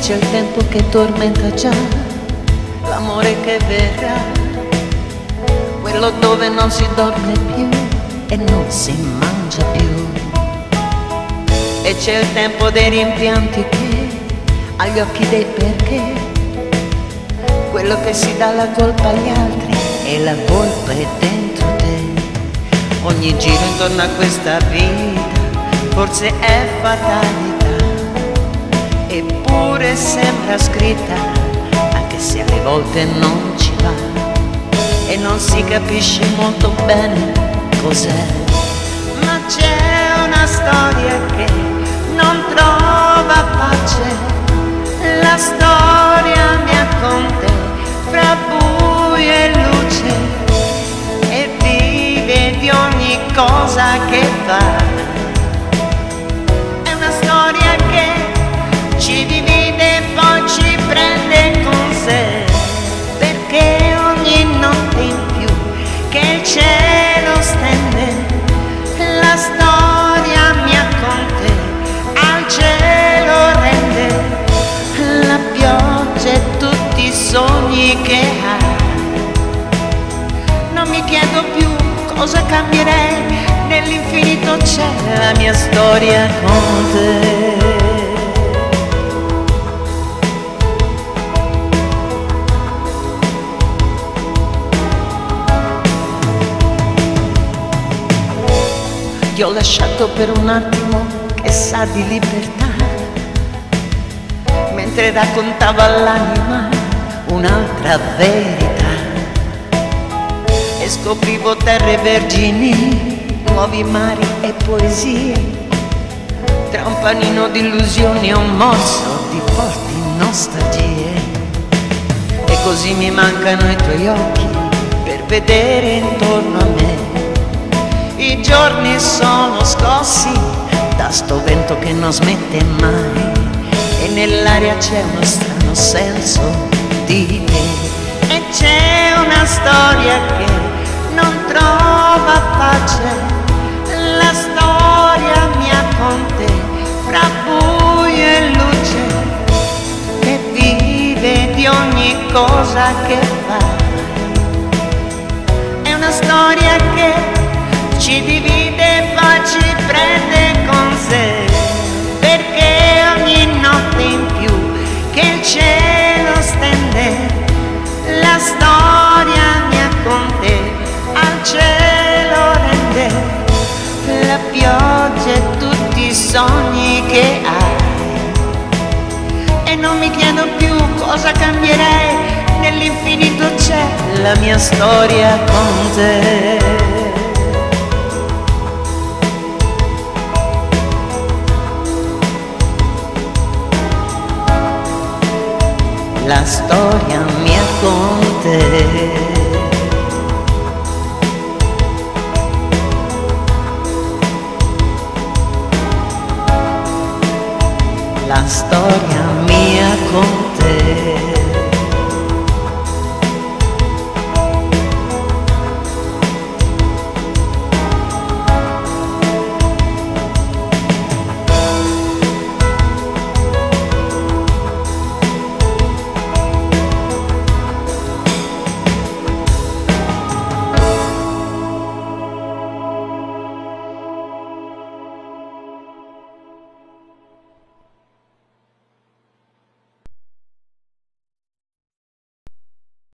c'è il tempo che tormenta già, l'amore che verrà, quello dove non si dorme più e non si mangia più. E c'è il tempo dei rimpianti che agli occhi dei perché, quello che si dà la colpa agli altri e la colpa è dentro te. Ogni giro intorno a questa vita forse è fatalità, eppure sembra scritta, anche se alle volte non ci va e non si capisce molto bene cos'è. Ma c'è una storia che non trova pace, la storia mia con te, fra buio e luce, e vive di ogni cosa che fa. È una storia che ci divide e poi ci prende con sé, perché ogni notte in più che il cielo stende, la storia mia con te al cielo rende, la pioggia e tutti i sogni che hai. Non mi chiedo più cosa cambierei, nell'infinito c'è la mia storia con te. Ti ho lasciato per un attimo che sa di libertà, mentre raccontavo all'anima un'altra verità, e scoprivo terre vergini, nuovi mari e poesie, tra un panino di illusioni e un morso di forti nostalgie. E così mi mancano i tuoi occhi per vedere intorno a me. I giorni sono scossi da sto vento che non smette mai, e nell'aria c'è uno strano senso di te. E c'è una storia che non trova pace, la storia mia con te, fra buio e luce, che vive di ogni cosa che fa. È una storia che ci divide e poi ci prende con sé, perché ogni notte in più che il cielo stende, la storia mia con te al cielo rende, la pioggia e tutti i sogni che hai. E non mi chiedo più cosa cambierei, nell'infinito c'è la mia storia con te. La storia